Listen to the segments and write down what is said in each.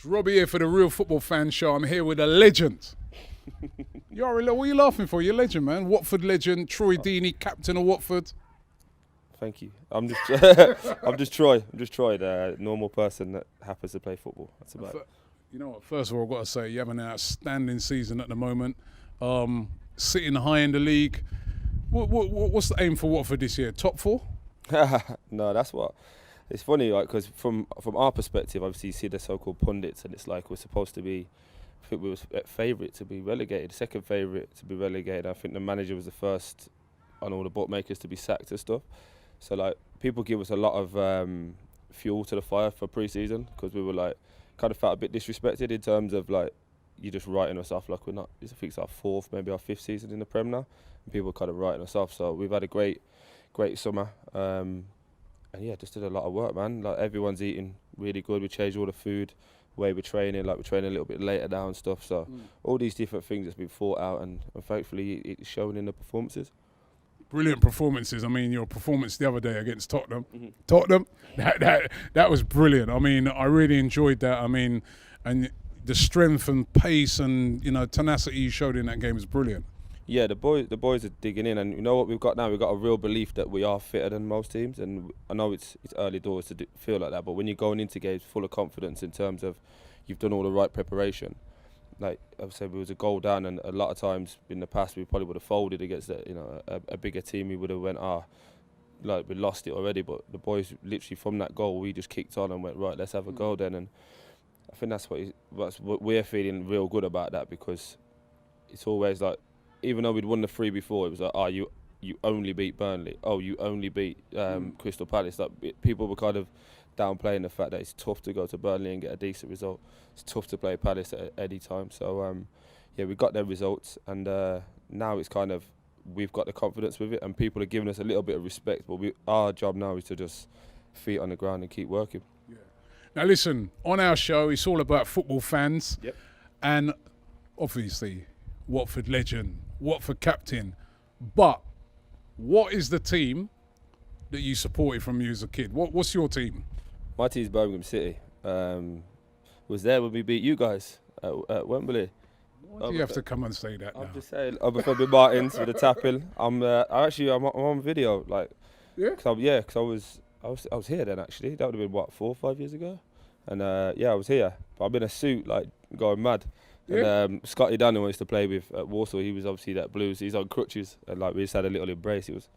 It's Robbie here for the Real Football Fan Show. I'm here with a legend. What are you laughing for? You're a legend, man. Watford legend, Troy Deeney, captain of Watford. Thank you. I'm just I'm just Troy. I'm just Troy, the normal person that happens to play football. That's about it. You know what? First of all, I've got to say you have an outstanding season at the moment. Sitting high in the league. What's the aim for Watford this year? Top 4? No, that's what. It's funny, like, because from our perspective, obviously you see the so-called pundits, and it's like we're supposed to be. I think we were favourite to be relegated, second favourite to be relegated. I think the manager was the first on all the bookmakers to be sacked and stuff. So like people give us a lot of fuel to the fire for pre-season because we were like kind of felt a bit disrespected in terms of like you're just writing us off like we're not. I think it's our 4th, maybe our 5th season in the Prem now, and people are kind of writing us off. So we've had a great summer. And yeah, just did a lot of work, man. Like everyone's eating really good. We changed all the food, way we're training. Like we're training a little bit later now and stuff. So all these different things that's been thought out, and thankfully it's showing in the performances. Brilliant performances. I mean, your performance the other day against Tottenham. Tottenham, that was brilliant. I mean, I really enjoyed that. I mean, and the strength and pace and tenacity you showed in that game was brilliant. Yeah, the boys are digging in, and you know what we've got now? We've got a real belief that we are fitter than most teams, and I know it's early doors to feel like that, but when you're going into games full of confidence in terms of you've done all the right preparation, like I've said, we was a goal down, and a lot of times in the past we probably would have folded against a bigger team. We would have went, like we lost it already, but the boys literally from that goal, we just kicked on and went, right, let's have a go then, and I think that's what we're feeling real good about that, because it's always like, even though we'd won the 3 before, it was like, you only beat Burnley. Oh, you only beat Crystal Palace. Like people were kind of downplaying the fact that it's tough to go to Burnley and get a decent result. It's tough to play Palace at any time. So yeah, we got their results, and now it's kind of we've got the confidence with it, and people are giving us a little bit of respect. But our job now is to just feet on the ground and keep working. Yeah. Now listen, on our show, it's all about football fans, and obviously Watford legend, Watford captain, but what is the team that you supported from you as a kid? What's your team? My team's Birmingham City. Was there when we beat you guys at Wembley. Why do you have to come and say that now? I'm just saying, Bobby Martins with the tapping. I'm on video, like, because I was here then actually. That would have been what, 4 or 5 years ago, and I was here. But I'm in a suit, like going mad. And Scotty Daniel used to play with at Warsaw. He was obviously that Blues. He's on crutches, and like we just had a little embrace. It's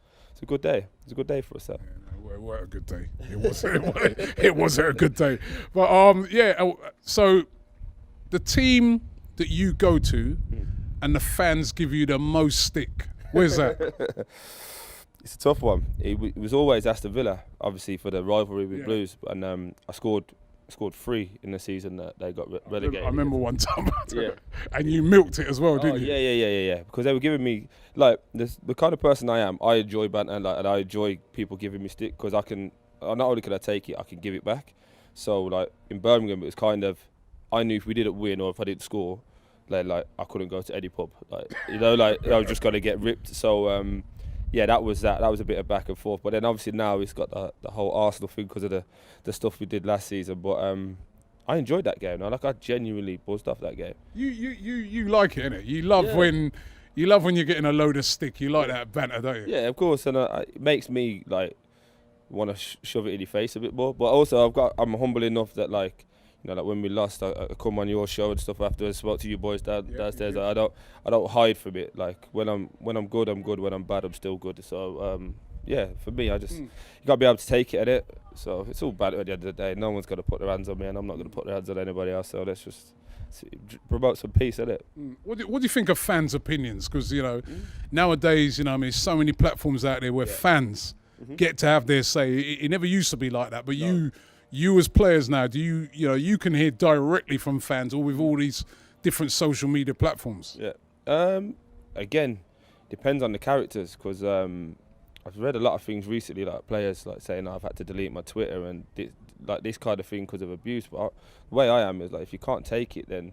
a good day. It's a good day for us. That. Yeah, what a good day. It was a good day. But so the team that you go to and the fans give you the most stick. Where's that? It's a tough one. It was always Aston Villa, obviously for the rivalry with Blues, and I scored 3 in the season that they got relegated. I remember one time, and you milked it as well, didn't you? Yeah. Because they were giving me, like, the kind of person I am. I enjoy banter, and I enjoy people giving me stick, because not only can I take it, I can give it back. So like in Birmingham, it was kind of, I knew if we didn't win or if I didn't score, like I couldn't go to any pub. Like I was just gonna get ripped. So that was a bit of back and forth. But then obviously now it's got the whole Arsenal thing because of the stuff we did last season. But I enjoyed that game. I genuinely buzzed off that game. You like it, innit? You love when you're getting a load of stick. You like that banter, don't you? Yeah, of course. And it makes me like want to shove it in your face a bit more. But also I'm humble enough that like when we lost, I come on your show and stuff afterwards. Spoke to you boys downstairs. I don't hide from it. Like when I'm good, I'm good. When I'm bad, I'm still good. So for me, I just you gotta be able to take it at it. So it's all bad at the end of the day. No one's gonna put their hands on me, and I'm not gonna put their hands on anybody else. So let's just promote some peace, innit? What do you think of fans' opinions? Because nowadays, there's so many platforms out there where fans get to have their say. It never used to be like that, but you as players now, do you can hear directly from fans, or with all these different social media platforms? Yeah. Again, depends on the characters, because I've read a lot of things recently, like players like saying I've had to delete my Twitter and this kind of thing because of abuse. But the way I am is like, if you can't take it, then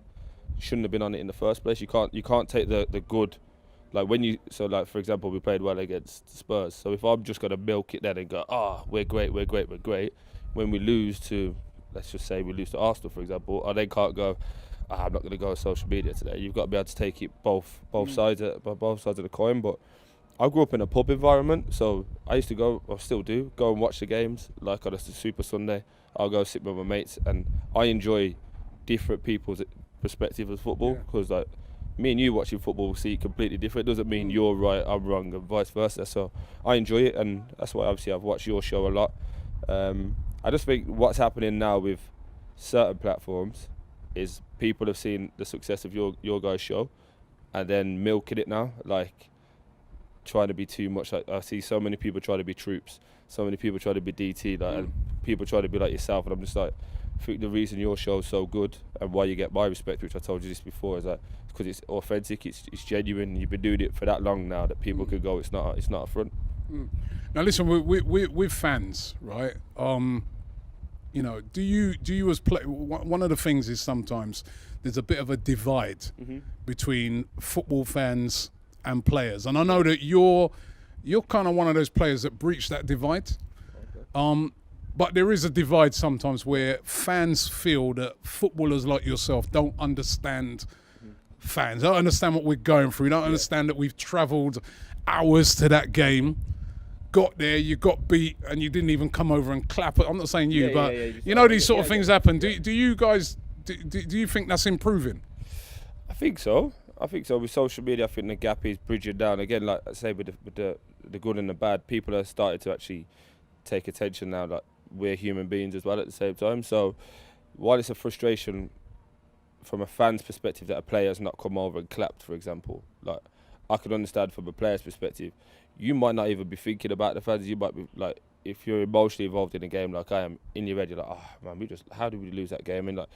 you shouldn't have been on it in the first place. You can't take the good. Like like for example, we played well against Spurs. So if I'm just gonna milk it then and go, we're great. When we lose to let's just say we lose to Arsenal, for example, I then can't go, I'm not going to go on social media today. You've got to be able to take it both sides of the coin. But I grew up in a pub environment, so I used to go, I still do, go and watch the games. Like on a Super Sunday, I'll go sit with my mates, and I enjoy different people's perspective of football, because like me and you watching football see it completely different. It doesn't mean you're right, I'm wrong, and vice versa. So I enjoy it, and that's why obviously I've watched your show a lot. I just think what's happening now with certain platforms is people have seen the success of your guys' show and then milking it now, like trying to be too much. Like I see so many people try to be Troops, so many people try to be DT, like, and people try to be like yourself, and I'm just like, I think the reason your show's so good and why you get my respect, which I told you this before, is that because it's authentic, it's genuine. You've been doing it for that long now that people could go, it's not a front. Now listen, we're fans, right? You know, do you as play? One of the things is sometimes there's a bit of a divide between football fans and players, and I know that you're kind of one of those players that breach that divide. Okay. But there is a divide sometimes where fans feel that footballers like yourself don't understand fans. Don't understand what we're going through. Don't understand that we've travelled hours to that game, got there, you got beat, and you didn't even come over and clap. I'm not saying you, but you know these sort of things happen. Do you guys, do you think that's improving? I think so. With social media, I think the gap is bridging down. Again, like I say, with the good and the bad, people are starting to actually take attention now. Like, we're human beings as well at the same time. So while it's a frustration from a fan's perspective that a player's not come over and clapped, for example, like I can understand from a player's perspective, you might not even be thinking about the fans. You might be like, if you're emotionally involved in a game like I am, in your head you're like, oh man, how did we lose that game? And like,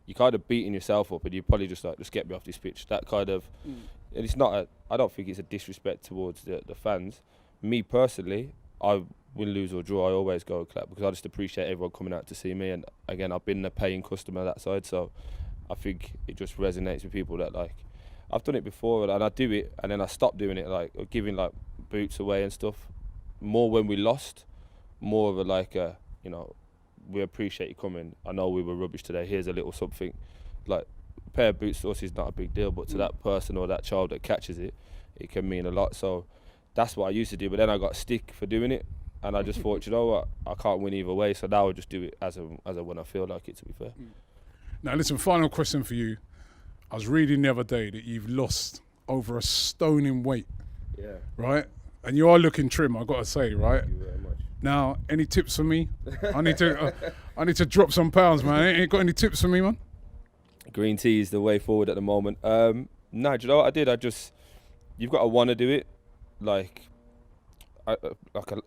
you're kind of beating yourself up, and you probably just like, just get me off this pitch. That kind of, and it's not I don't think it's a disrespect towards the fans. Me personally, I win, lose or draw, I always go and clap, because I just appreciate everyone coming out to see me. And again, I've been a paying customer that side, so I think it just resonates with people that, like, I've done it before and I do it, and then I stopped doing it, like giving like boots away and stuff. More when we lost, more of a like a, you know, we appreciate you coming. I know we were rubbish today. Here's a little something. Like, a pair of boots to us is not a big deal, but to that person or that child that catches it, it can mean a lot. So that's what I used to do, but then I got stick for doing it, and I just thought, you know what, I can't win either way, so now I just do it as a when I feel like it, to be fair. Now listen, final question for you. I was reading the other day that you've lost over a stone in weight. Yeah. Right? And you are looking trim, I've got to say, right? Thank you very much. Now, any tips for me? I need to drop some pounds, man. Ain't got any tips for me, man? Green tea is the way forward at the moment. No, do you know what I did? You've got to want to do it. Like,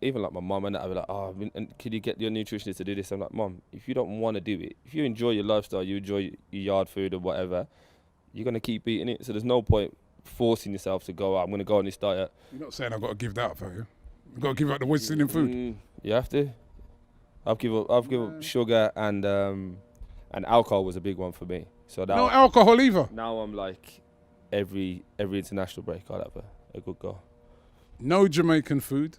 even like my mum and that, I'd be like, oh, and can you get your nutritionist to do this? I'm like, Mum, if you don't want to do it, if you enjoy your lifestyle, you enjoy your yard food or whatever, you're going to keep eating it. So there's no point forcing yourself to go, I'm going to go on this diet. You're not saying I've got to give that up for you. I've got to give up the wasting in food. You have to. I've given up sugar and alcohol was a big one for me. So now, no alcohol either. Now I'm like, every international break, I'll have a good go. No Jamaican food,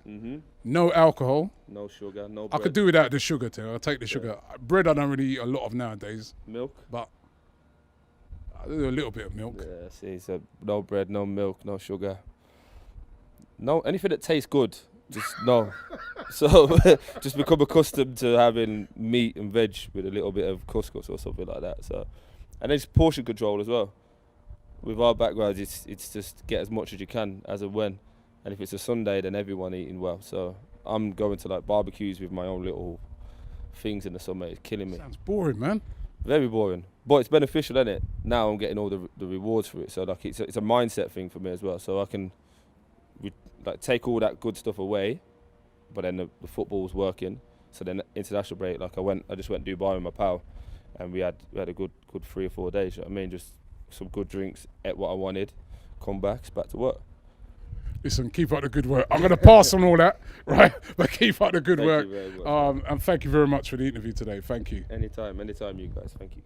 no alcohol. No sugar, no bread. I could do without the sugar too. I'll take the sugar. Bread I don't really eat a lot of nowadays. Milk? But I do a little bit of milk. Yeah, see, so no bread, no milk, no sugar. No, anything that tastes good, just no. So just become accustomed to having meat and veg with a little bit of couscous or something like that. So, and then it's portion control as well. With our backgrounds, it's just get as much as you can as and when. And if it's a Sunday, then everyone eating well. So I'm going to like barbecues with my own little things in the summer. It's killing me. Sounds boring, man. Very boring. But it's beneficial, isn't it? Now I'm getting all the rewards for it. So like it's a mindset thing for me as well. So I can like take all that good stuff away, but then the football's working. So then international break, like I just went Dubai with my pal, and we had a good 3 or 4 days. You know what I mean? Just some good drinks, ate what I wanted, come back to work. Listen, keep up the good work. I'm going to pass on all that, right? But keep up the good work. Thank you very much. And thank you very much for the interview today. Thank you. Anytime, you guys. Thank you.